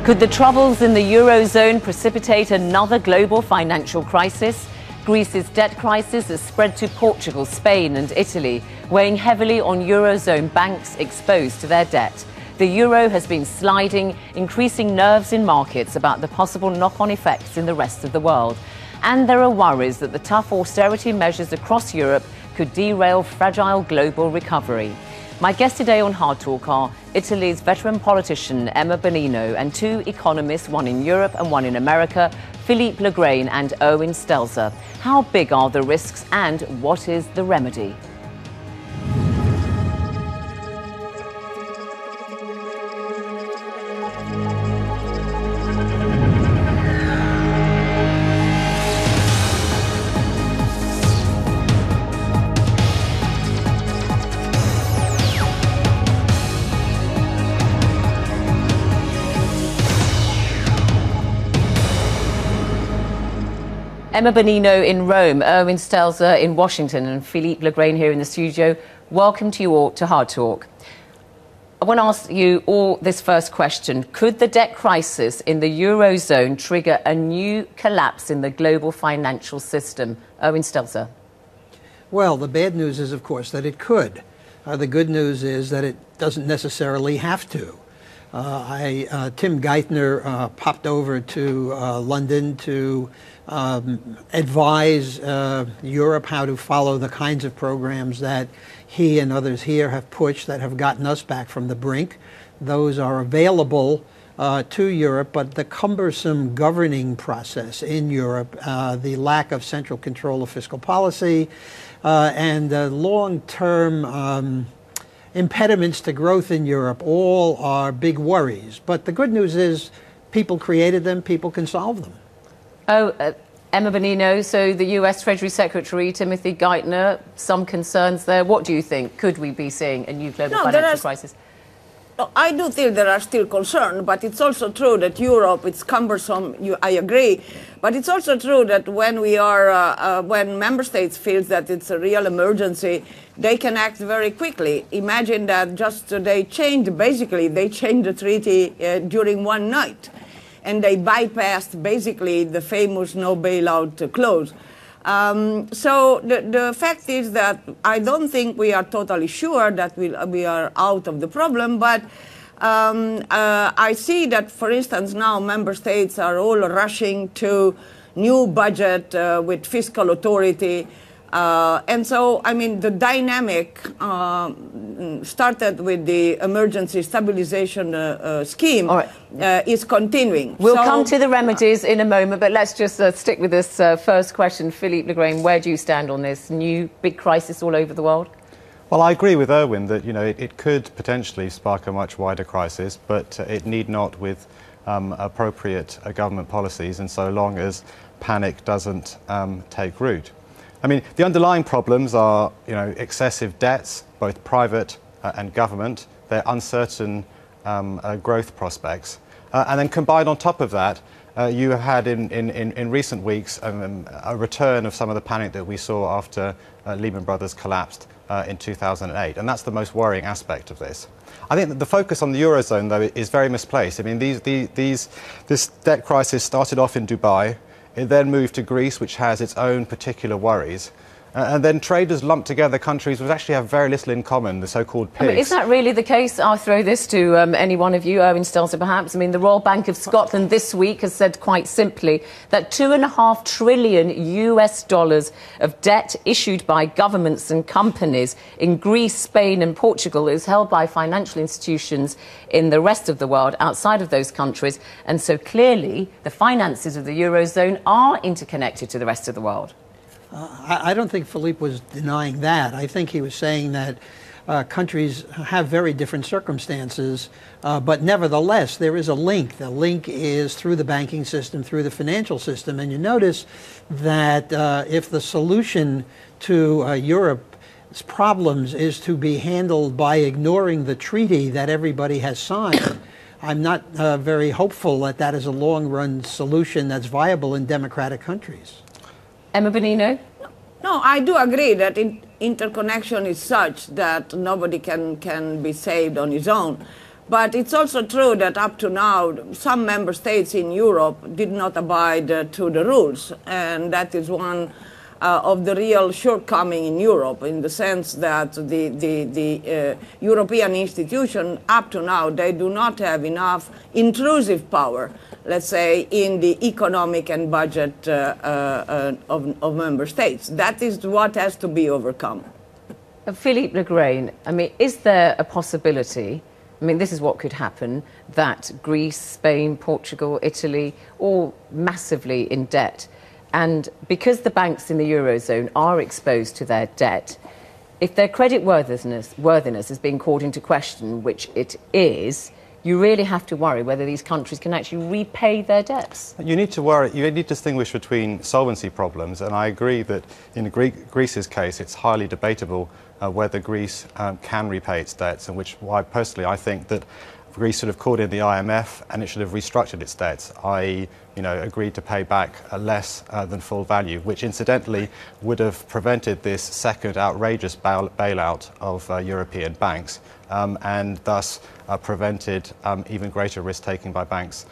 Could the troubles in the Eurozone precipitate another global financial crisis? Greece's debt crisis has spread to Portugal, Spain and Italy, weighing heavily on Eurozone banks exposed to their debt. The euro has been sliding, increasing nerves in markets about the possible knock-on effects in the rest of the world. And there are worries that the tough austerity measures across Europe could derail fragile global recovery. My guests today on Hard Talk are Italy's veteran politician Emma Bonino and two economists, one in Europe and one in America, Philippe Legrain and Irwin Stelzer. How big are the risks and what is the remedy? Emma Bonino in Rome, Irwin Stelzer in Washington and Philippe Legrain here in the studio. Welcome to you all to Hard Talk. I want to ask you all this first question. Could the debt crisis in the Eurozone trigger a new collapse in the global financial system? Irwin Stelzer. Well, the bad news is, of course, that it could. The good news is that it doesn't necessarily have to. Tim Geithner popped over to London to advise Europe how to follow the kinds of programs that he and others here have pushed that have gotten us back from the brink. Those are available to Europe, but the cumbersome governing process in Europe, the lack of central control of fiscal policy, and the long-term impediments to growth in Europe all are big worries. But the good news is people created them, people can solve them. Emma Bonino, so the US Treasury Secretary Timothy Geithner, some concerns there. What do you think? Could we be seeing a new global financial crisis? I do think there are still concerns, but it's also true that Europe, it's cumbersome, I agree. But it's also true that when when member states feel that it's a real emergency, they can act very quickly. Imagine that they changed the treaty during one night. And they bypassed basically the famous no bailout clause. So the fact is that I don't think we are totally sure that we are out of the problem, but I see that, for instance, now member states are all rushing to new budget with fiscal authority. And so, I mean, the dynamic started with the emergency stabilization scheme is continuing. We'll come to the remedies in a moment, but let's just stick with this first question. Philippe Legrain, where do you stand on this new big crisis all over the world? Well, I agree with Irwin that, it could potentially spark a much wider crisis, but it need not with appropriate government policies and so long as panic doesn't take root. I mean, the underlying problems are, excessive debts, both private and government, their uncertain growth prospects. And then combined on top of that, you have had in recent weeks a return of some of the panic that we saw after Lehman Brothers collapsed in 2008. And that's the most worrying aspect of this. I think that the focus on the Eurozone, though, is very misplaced. I mean, this debt crisis started off in Dubai. It then moved to Greece, which has its own particular worries. And then traders lumped together countries which actually have very little in common, the so-called pigs. I mean, is that really the case? I'll throw this to any one of you, Irwin Stelzer perhaps. I mean, the Royal Bank of Scotland this week has said quite simply that $2.5 trillion of debt issued by governments and companies in Greece, Spain and Portugal is held by financial institutions in the rest of the world outside of those countries. And so clearly the finances of the Eurozone are interconnected to the rest of the world. I don't think Philippe was denying that. I think he was saying that countries have very different circumstances, but nevertheless, there is a link. The link is through the banking system, through the financial system. And you notice that if the solution to Europe's problems is to be handled by ignoring the treaty that everybody has signed, I'm not very hopeful that that is a long-run solution that's viable in democratic countries. Emma Bonino? No, I do agree that interconnection is such that nobody can be saved on his own. But it's also true that up to now, some member states in Europe did not abide to the rules, and that is one of the real shortcoming in Europe, in the sense that the European institutions, up to now, they do not have enough intrusive power, let's say, in the economic and budget of member states. That is what has to be overcome. Philippe Legrain, I mean, is there a possibility, I mean, this is what could happen, that Greece, Spain, Portugal, Italy, all massively in debt, and because the banks in the Eurozone are exposed to their debt, if their credit worthiness is being called into question, which it is, you really have to worry whether these countries can actually repay their debts. You need to worry, you need to distinguish between solvency problems, and I agree that in Greece's case it's highly debatable whether Greece can repay its debts, and why personally I think that Greece should have called in the IMF and it should have restructured its debts, i.e., agreed to pay back less than full value, which incidentally would have prevented this second outrageous bailout of European banks, and thus prevented even greater risk-taking by banks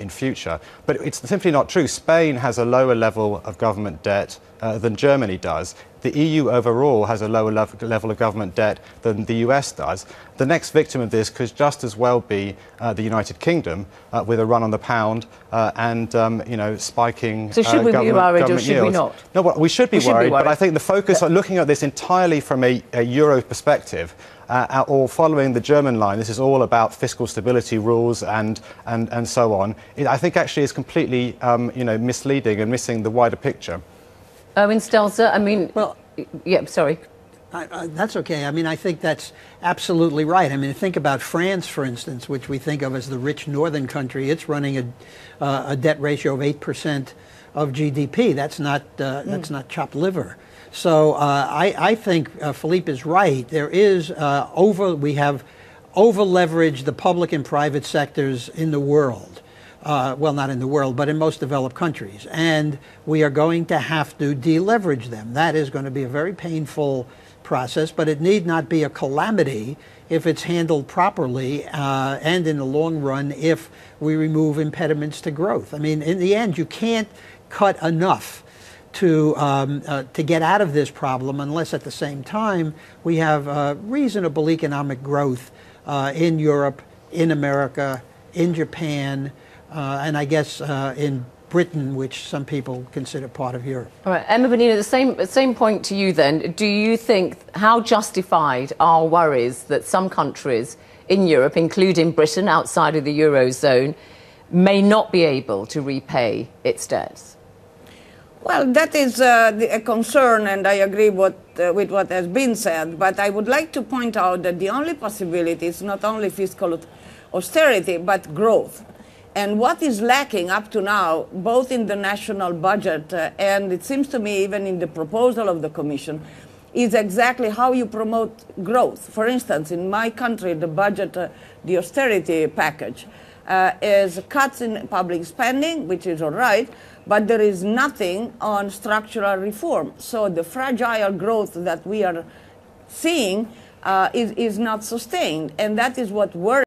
in future. But it's simply not true. Spain has a lower level of government debt than Germany does. The EU overall has a lower level of government debt than the US does. The next victim of this could just as well be the United Kingdom, with a run on the pound and spiking So should we be worried or should yields. we not? No, well, we should be worried, but I think the focus on looking at this entirely from a Euro perspective, or following the German line, this is all about fiscal stability rules and so on, I think actually is completely misleading and missing the wider picture. Irwin Stelzer, I mean, well, yeah, sorry. That's okay. I mean, I think that's absolutely right. I mean, think about France, for instance, which we think of as the rich northern country. It's running a debt ratio of 8% of GDP. That's not chopped liver. So I think Philippe is right. There is we have over-leveraged the public and private sectors in the world. Well, not in the world, but in most developed countries. And we are going to have to deleverage them. That is going to be a very painful process, but it need not be a calamity if it's handled properly and in the long run if we remove impediments to growth. I mean, in the end, you can't cut enough to get out of this problem unless at the same time we have reasonable economic growth in Europe, in America, in Japan, and I guess in Britain, which some people consider part of Europe. All right, Emma Bonino, the same point to you then. Do you think, how justified are worries that some countries in Europe, including Britain outside of the Eurozone, may not be able to repay its debts? Well, that is a concern, and I agree with what has been said, but I would like to point out that the only possibility is not only fiscal austerity, but growth. And what is lacking up to now, both in the national budget and it seems to me even in the proposal of the Commission, is exactly how you promote growth. For instance, in my country, the budget, the austerity package, is cuts in public spending, which is all right, but there is nothing on structural reform. So the fragile growth that we are seeing is not sustained, and that is what worries